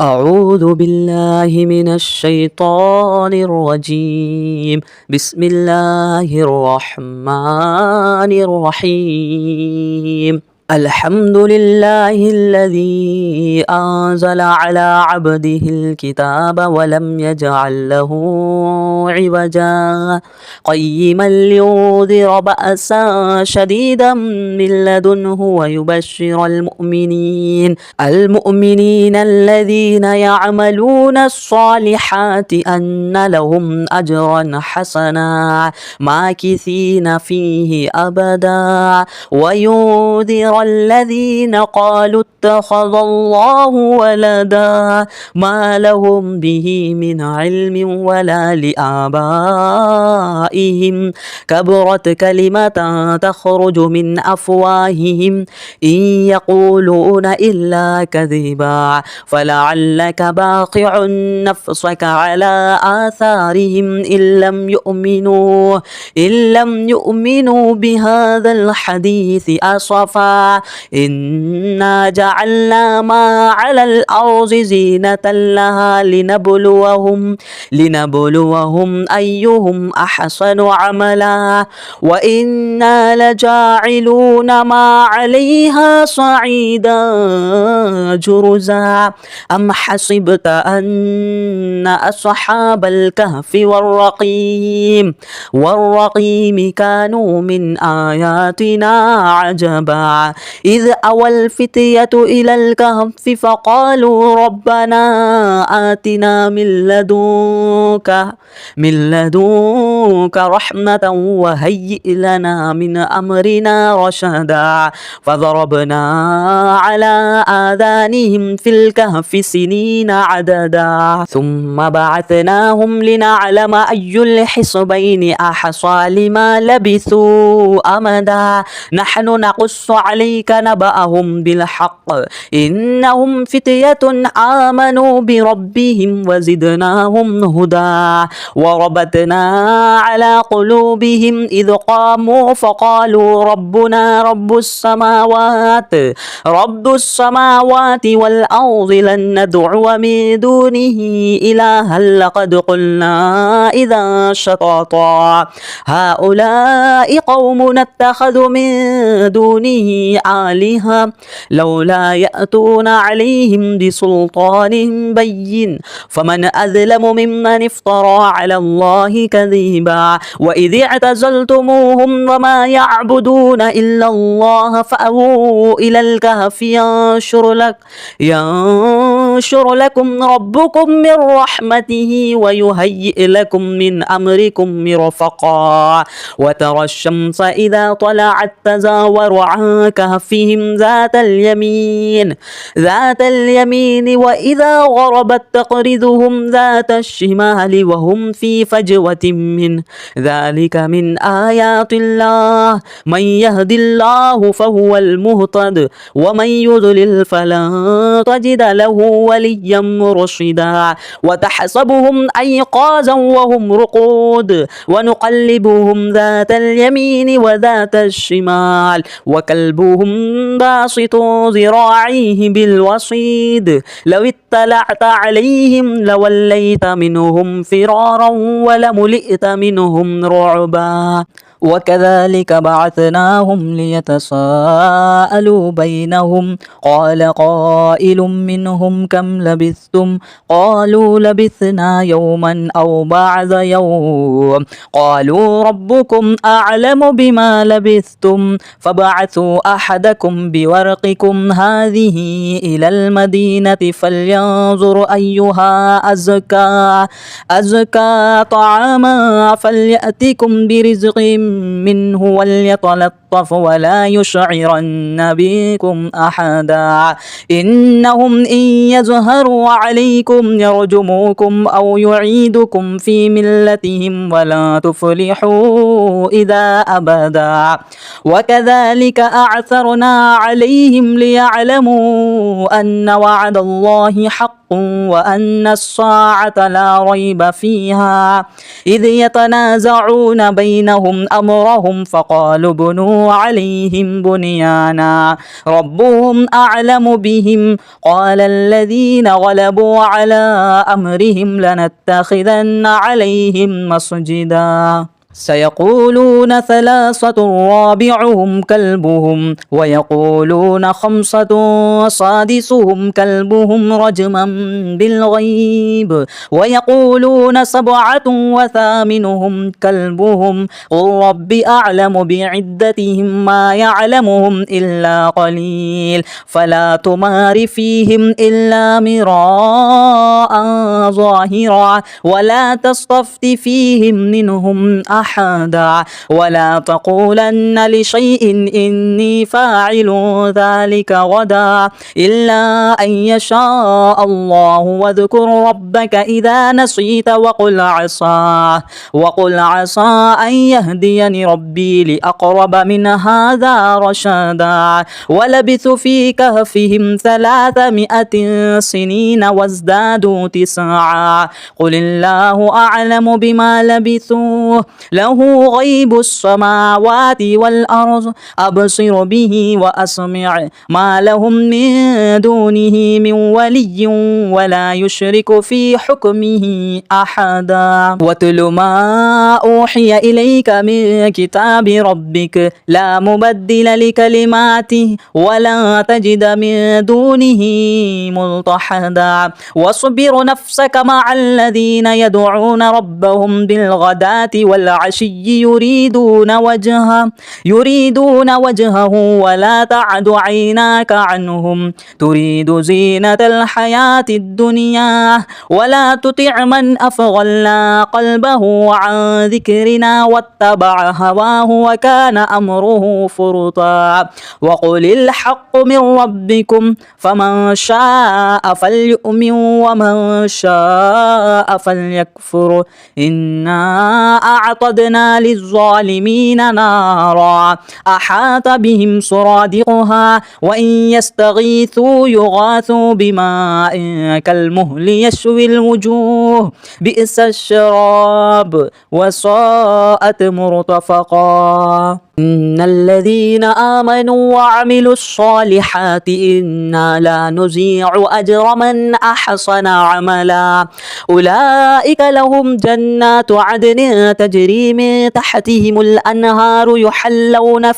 أعوذ بالله من الشيطان الرجيم. بسم الله الرحمن الرحيم. الحمد لله الذي أنزل على عبده الكتاب ولم يجعل له عوجا قيما لينذر بأسا شديدا من لدنه ويبشر المؤمنين الذين يعملون الصالحات أن لهم أجرا حسنا ماكثين فيه أبدا وينذر الذين قالوا اتخذ الله ولدا ما لهم به من علم ولا لآبائهم كبرت كلمة تخرج من أفواههم إن يقولون إلا كذبا فلعلك باقع نفسك على آثارهم إن لم يؤمنوا بهذا الحديث أسفا إنا جعلنا ما على الأرض زينة لها لنبلوهم أيهم أحسن عملا وإنا لجاعلون ما عليها صعيدا جرزا أم حسبت أن أصحاب الكهف والرقيم كانوا من آياتنا عجبا إذ أوى الفتية إلى الكهف فقالوا ربنا آتنا من لدنك رحمة وهيئ لنا من أمرنا رشدا فضربنا على آذانهم في الكهف سنين عددا ثم بعثناهم لنعلم أي الحزبين أحصى لما لبثوا أمدا نحن نقص عليك نبأهم بالحق إنهم فتية آمنوا بربهم وزدناهم هدى وربطنا على قلوبهم إذ قاموا فقالوا ربنا رب السماوات والأرض لن ندعو من دونه إلها لقد قلنا إذا شططا هؤلاء قوم اتخذوا من دونه آلهة لولا يأتون عليهم بسلطان بين فمن أظلم ممن افترى على الله كذبا وإذ اعتزلتموهم وما يعبدون إلا الله فأووا إلى الكهف ينشر لكم ربكم من رحمته ويهيئ لكم من أمركم مرفقا وترى الشمس إذا طلعت تزاور عن كهفهم ذات اليمين وإذا غربت تقرضهم ذات الشمال وهم في فجوة منه ذلك من آيات الله من يهد الله فهو المهتد ومن يضلل فلن تجد له وليا مرشدا وتحسبهم أيقاظا وهم رقود ونقلبهم ذات اليمين وذات الشمال وكلبهم باسط ذراعيه بالوصيد لو اطلعت عليهم لوليت منهم فرارا ولملئت منهم رعبا وكذلك بعثناهم ليتساءلوا بينهم قال قائل منهم كم لبثتم قالوا لبثنا يوما أو بعض يوم قالوا ربكم أعلم بما لبثتم فبعثوا أحدكم بورقكم هذه إلى المدينة فلينظر أيها أزكى طعاما فليأتكم برزق منه وليتلطف ولا يشعرن بكم أحدا إنهم إن يظهروا عليكم يرجموكم أو يعيدكم في ملتهم ولا تفلحوا إذا أبدا وكذلك أعثرنا عليهم ليعلموا أن وعد الله حق وأن الساعة لا ريب فيها إذ يتنازعون بينهم أمرهم فقالوا بنوا تبنوا عليهم بنيانا ربهم أعلم بهم قال الذين غلبوا على أمرهم لنتخذن عليهم مسجدا سيقولون ثلاثة رابعهم كلبهم ويقولون خمسة سادسهم كلبهم رجما بالغيب ويقولون سبعة وثامنهم كلبهم قل رب أعلم بعدتهم ما يعلمهم إلا قليل فلا تمار فيهم إلا مراء ظاهرا ولا تستفت فيهم منهم أحدا ولا تقولن لشيء إني فاعل ذلك غدا إلا أن يشاء الله واذكر ربك إذا نسيت وقل عسى أن يهديني ربي لأقرب من هذا رشدا ولبثوا في كهفهم 300 سنين وازدادوا 9 قل الله أعلم بما لبثوا له غيب السماوات والأرض أبصر به وأسمع ما لهم من دونه من ولي ولا يشرك في حكمه أحدا واتل ما أوحي إليك من كتاب ربك لا مبدل لكلماته ولا تجد من دونه ملتحدا واصبر نفسك مع الذين يدعون ربهم بالغداة والعشي يريدون وجهه ولا تعد عيناك عنهم تريد زينة الحياة الدنيا ولا تطع من أفغلنا قلبه عن ذكرنا واتبع هواه وكان أمره فرطا وقل الحق من ربكم فمن شاء فليؤمن ومن شاء فليكفر إنا أعتدنا للظالمين نارا أحاط بهم سرادقها وإن يستغيثوا يغاثوا بماء كالمهل يشوي الوجوه بئس الشراب وساءت مرتفقا إن الذين آمنوا وعملوا الصالحات إنا لا نضيع أجر من أحسن عملا أولئك لهم جنات عدن تجري من تحتهم الأنهار يحلون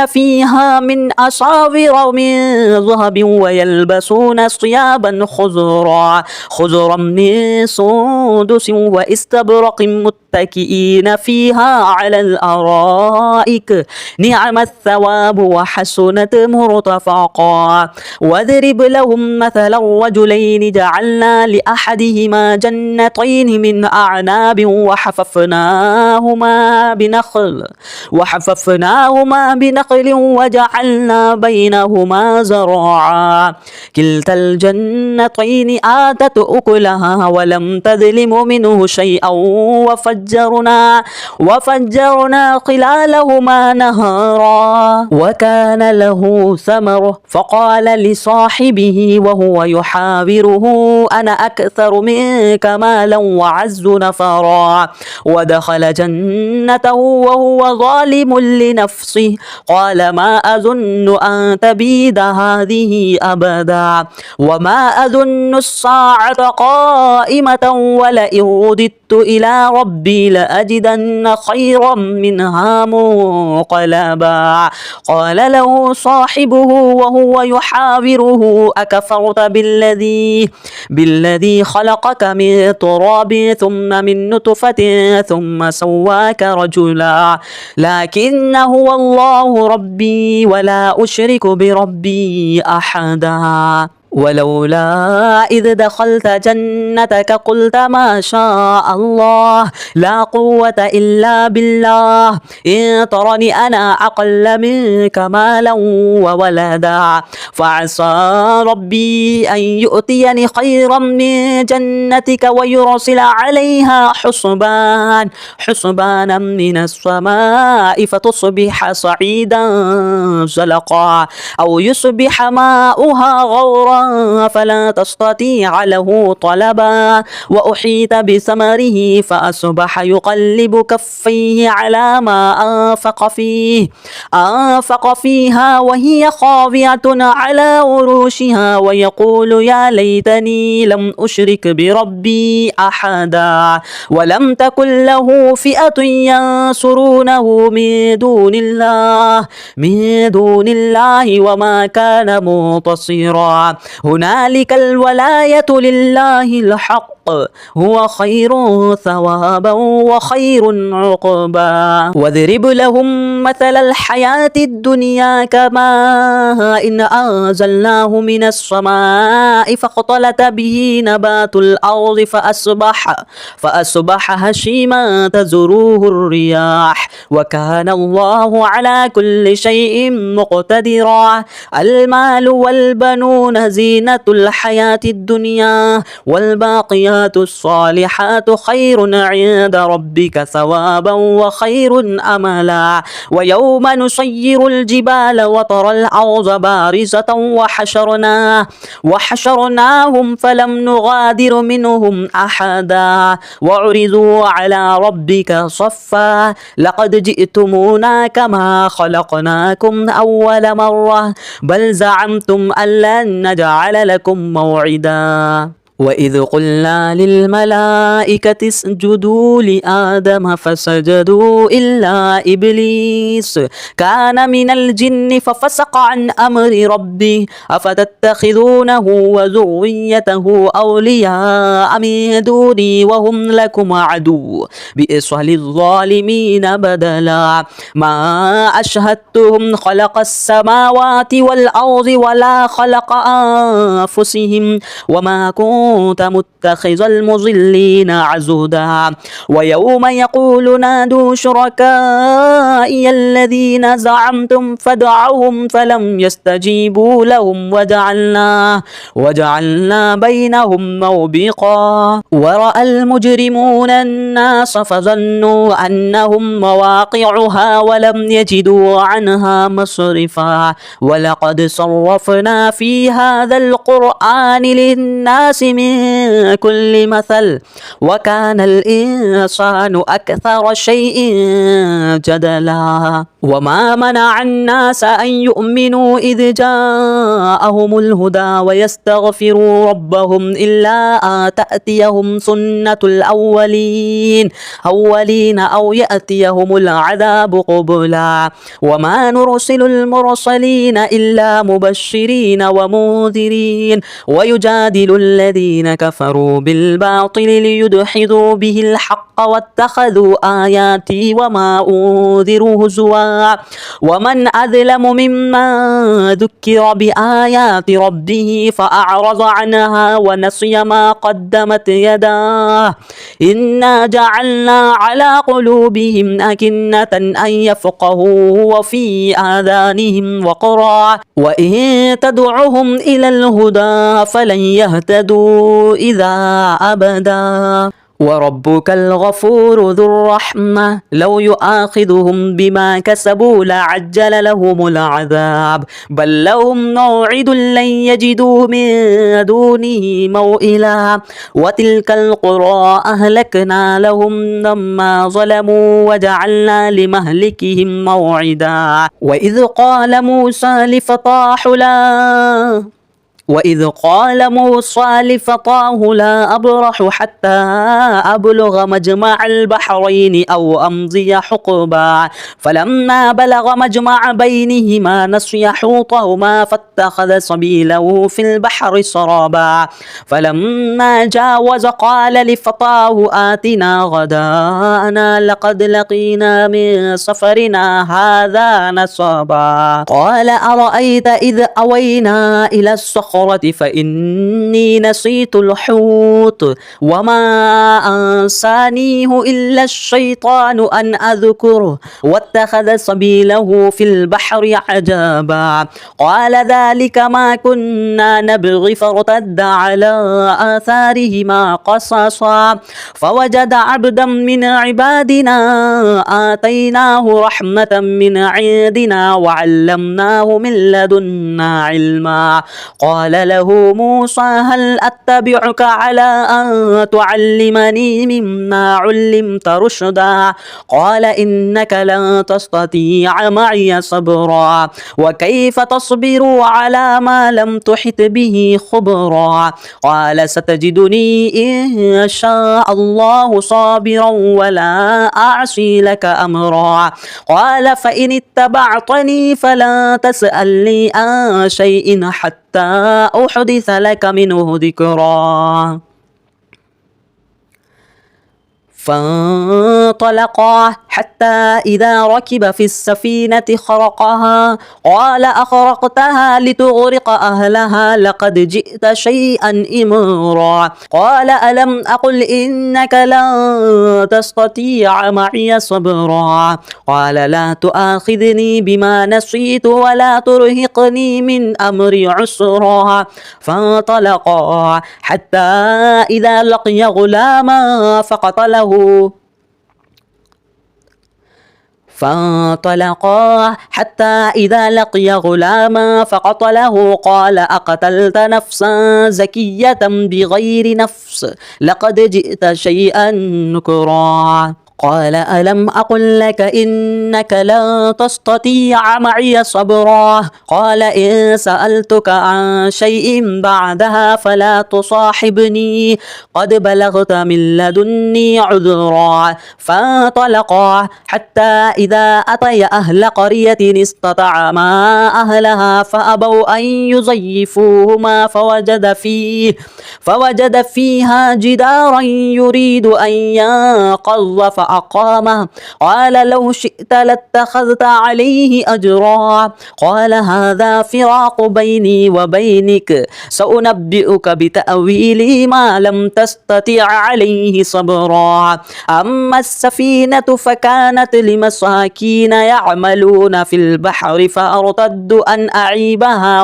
فيها من أساور من ذهب ويلبسون ثيابا خضرا من سندس واستبرق متكئين فيها على الأرائك نعم الثواب وحسنت مرتفقا واضرب لهم مثل الرجلين جعلنا لأحدهما جنتين من أعناب وحففناهما بنخل وجعلنا بينهما زرعا كلتا الجنتين آتت أكلها ولم تظلم منه شيئا وفجرنا خلالهما نهارا وكان له ثمر فقال لصاحبه وهو يحاوره أنا أكثر منك مالا وعز نفرا ودخل جنته وهو ظالم لنفسه قال ما أظن أن تبيد هذه أبدا وما أظن الساعة قائمة ولئن رددت إلى ربي لأجدن خيرا منها منقلبا قال له صاحبه وهو يحاوره أكفرت بالذي خلقك من تراب ثم من نطفة ثم سواك رجلا لكن هو الله ربي ولا أشرك بربي أحدا ولولا إذ دخلت جنتك قلت ما شاء الله لا قوة إلا بالله إن ترني أنا أقل منك مالا وولدا فعسى ربي أن يؤتيني خيرا من جنتك ويرسل عليها حسبانا من السماء فتصبح صعيدا زلقا أو يصبح ماؤها غورا رزقا فلا تستطيع له طلبا وأحيط بثمره فأصبح يقلب كفيه على ما أنفق فيها وهي خاوية على عروشها ويقول يا ليتني لم أشرك بربي أحدا ولم تكن له فئة ينصرونه من دون الله وما كان منتصرا هنالك الولاية لله الحق هو خير ثوابا وخير عقبا واضرب لهم مثل الحياة الدنيا كماء إن أنزلناه من السماء فاختلط به نبات الأرض فأصبح هشيما تذروه الرياح وكان الله على كل شيء مقتدرا المال والبنون زينة الحياة الدنيا والباقيات الصالحات خير عند ربك ثوابا وخير أملا ويوم نسير الجبال وترى الأرض بارزة وحشرناهم فلم نغادر منهم أحدا وعرضوا على ربك صفا لقد جئتمونا كما خلقناكم أول مرة بل زعمتم أن لن نجعل لكم موعدا وإذ قلنا للملائكة اسجدوا لآدم فسجدوا إلا إبليس كان من الجن ففسق عن أمر ربه أفتتخذونه وذريته أولياء من دوني وهم لكم عدو بئس للظالمين بدلا ما أشهدتهم خلق السماوات والأرض ولا خلق أنفسهم وما كنت متخذ المضلين عضدا ويوم يقول نادوا شركائي الذين زعمتم فدعوهم فلم يستجيبوا لهم وجعلنا بينهم موبقا ورأى المجرمون الناس فظنوا أنهم مواقعها ولم يجدوا عنها مصرفا ولقد صرفنا في هذا القرآن للناس من كل مثل وكان الإنسان أكثر شيء جدلا وما منع الناس أن يؤمنوا إذ جاءهم الهدى ويستغفروا ربهم إلا تأتيهم سنة الأولين أو يأتيهم العذاب قبلا وما نرسل المرسلين إلا مبشرين ومنذرين ويجادل الذين كفروا بالباطل ليدحضوا به الحق واتخذوا آياتي وما أنذروا هزوا ومن أظلم ممن ذكر بآيات ربه فأعرض عنها ونسي ما قدمت يداه إنا جعلنا على قلوبهم أكنة أن يفقهوا وفي آذانهم وقرا وإن تدعهم إلى الهدى فلن يهتدوا إذا أبدا وربك الغفور ذو الرحمة لو يؤاخذهم بما كسبوا لعجل لهم العذاب بل لهم موعد لن يجدوا من دونه موئلا وتلك القرى أهلكنا لهم لما ظلموا وجعلنا لمهلكهم موعدا وإذ قال موسى لفتاه لا أبرح حتى أبلغ مجمع البحرين أو أمضي حقبا فلما بلغ مجمع بينهما نسي حوطهما فاتخذ سبيله في البحر سرابا فلما جاوز قال لفتاه آتنا غداءنا لقد لقينا من سفرنا هذا نصبا قال أرأيت إذ أوينا إلى الصخرة فإني نسيت الحوت وما أنسانيه إلا الشيطان أن أذكره واتخذ سبيله في البحر عجبا قال ذلك ما كنا نبغي فارتد على آثارهما قصصا فوجد عبدا من عبادنا آتيناه رحمة من عندنا وعلمناه من لدنا علما قال قال له موسى هل أتبعك على أن تعلمني مما علمت رشدا قال إنك لن تستطيع معي صبرا وكيف تصبر على ما لم تحط به خبرا قال ستجدني إن شاء الله صابرا ولا أعصي لك أمرا قال فإن اتبعتني فلا تسألني عن شيء حتى أحدث لك منه ذكرا فانطلقا حتى إذا ركب في السفينة خرقها قال أخرقتها لتغرق أهلها لقد جئت شيئا إمرا قال ألم أقل إنك لن تستطيع معي صبرا قال لا تؤاخذني بما نسيت ولا ترهقني من أمري عسرا فانطلقا حتى إذا لقي غلاما فقتله قال أقتلت نفسا زكية بغير نفس لقد جئت شيئا نكرا قال ألم أقل لك إنك لن تستطيع معي صبرا قال إن سألتك عن شيء بعدها فلا تصاحبني قد بلغت من لدني عذرا فانطلقا حتى إذا أتيا أهل قرية استطعما أهلها فأبوا أن يضيفوهما فوجد فيها جدارا يريد أن ينقض فأقامه قال لو شئت لاتخذت عليه أجرا قال هذا فراق بيني وبينك سأنبئك بتأويل ما لم تستطع عليه صبرا أما السفينة فكانت لمساكين يعملون في البحر فأرتدوا أن أعيبها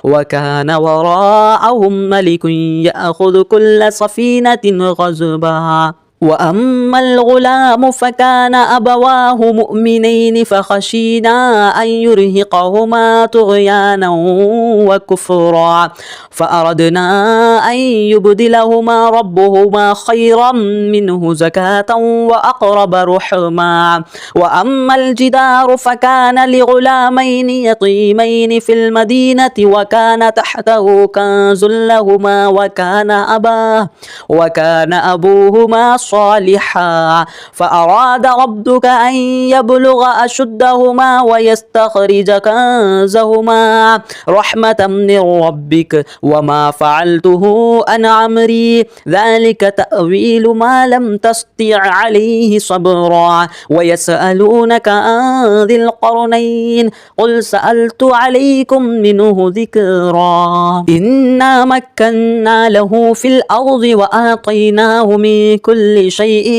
وكان وراءهم ملك يأخذ كل سفينة غصبا وأما الغلام فكان أبواه مؤمنين فخشينا أن يرهقهما طغيانا وكفرا فأردنا أن يبدلهما ربهما خيرا منه زكاة وأقرب رحما وأما الجدار فكان لغلامين يتيمين في المدينة وكان تحته كنز لهما وكان أبوهما صالحا فأراد ربك أن يبلغ أشدهما ويستخرج كنزهما رحمة من ربك وما فعلته عن أمري ذلك تأويل ما لم تستطع عليه صبرا ويسألونك عن ذي القرنين قل سألت عليكم منه ذكرا إنا مكنا له في الأرض وآتيناه من كل شيء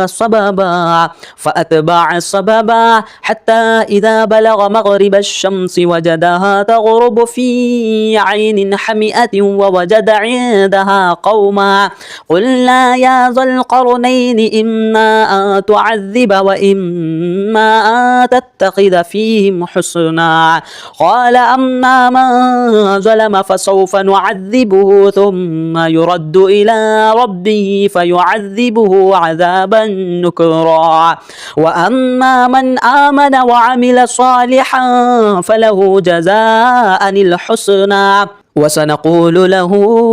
سببا فأتبع سببا حتى إذا بلغ مغرب الشمس وجدها تغرب في عين حمئة ووجد عندها قوما قلنا يا ذا القرنين إما أن تعذب وإما أن تتخذ فيهم حسنا قال أما من ظلم فسوف نعذبه ثم يرد إلى ربه فيعذبه عذابا نكرا وأما من آمن وعمل صالحا فله جزاء الحسنى وسنقول له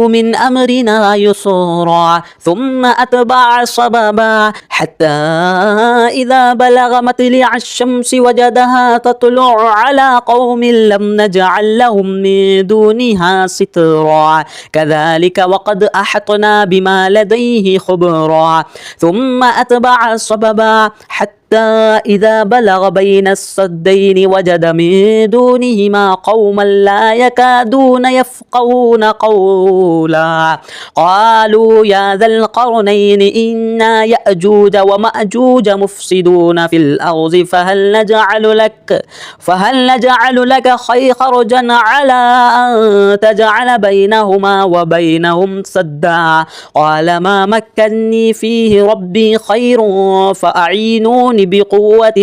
من أمرنا يسرا ثم أتبع سببا حتى إذا بلغ مطلع الشمس وجدها تطلع على قوم لم نجعل لهم من دونها سترا كذلك وقد أحطنا بما لديه خبرا ثم أتبع سببا حتى إذا بلغ بين السدين وجد من دونهما قوما لا يكادون يفقهون قولا قالوا يا ذا القرنين إنا يأجوج ومأجوج مفسدون في الأرض فهل نجعل لك خرجا على أن تجعل بينهما وبينهم سدا قال ما مكني فيه ربي خير فأعينوني بقوة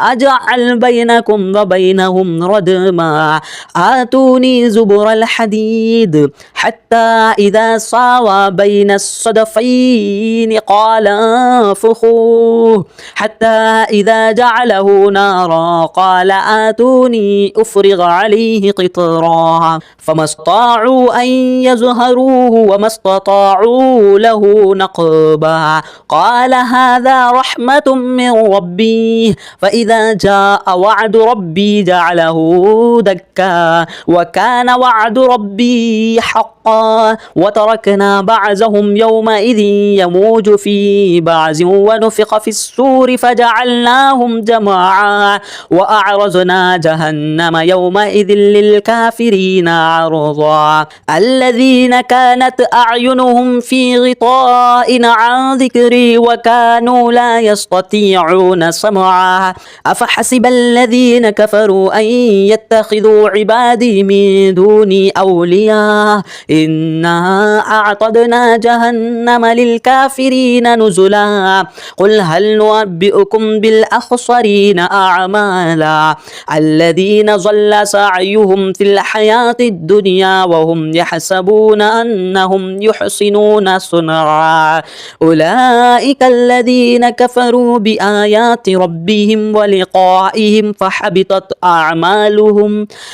أجعل بينكم وبينهم ردما آتوني زبر الحديد حتى إذا ساوى بين الصدفين قال انفخوه حتى إذا جعله نارا قال آتوني أفرغ عليه قطرا فما استطاعوا أن يظهروه وما استطاعوا له نقبا قال هذا رحمة من ربي فإذا جاء وعد ربي جعله دكا وكان وعد ربي حقا وتركنا بعضهم يومئذ يموج في بعض ونفخ في السور فجعلناهم جماعا وأعرضنا جهنم يومئذ للكافرين عرضا الذين كانت أعينهم في غطاء عن ذكري وكانوا لا يستطيعون سمعا أفحسب الذين كفروا أن يتخذوا عبادي من دوني أولياء إنا أعتدنا جهنم للكافرين نزلا قل هل ننبئكم بالأخسرين أعمالا الذين ضل سعيهم في الحياة الدنيا وهم يحسبون أنهم يحسنون صنعا أولئك الذين كفروا بآيات ربهم ولقائهم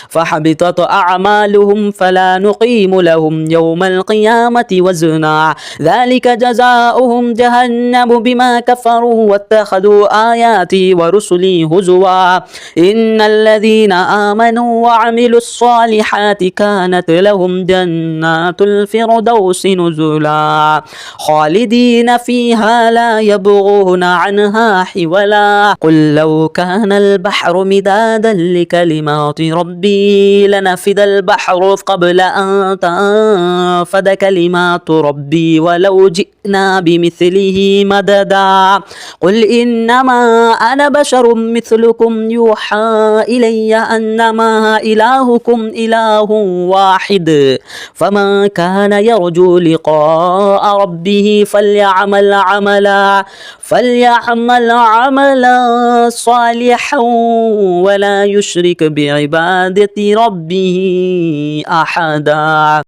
فحبطت أعمالهم فلا نقيم لهم يوم القيامة وزنا ذلك جزاؤهم جهنم بما كفروا واتخذوا آياتي ورسلي هزوا إن الذين آمنوا وعملوا الصالحات كانت لهم جنات الفردوس نزلا خالدين فيها لا يبغون عنها حولا قل لو كان البحر مدادا لكلمات ربي لنفد البحر قبل أن تنفد كلمات ربي ولو جئنا بمثله مددا قل إنما أنا بشر مثلكم يوحى إلي أنما إلهكم إله واحد فمن كان يرجو لقاء ربه فليعمل عملا صالحا ولا يشرك بعبادة ربه أحدا.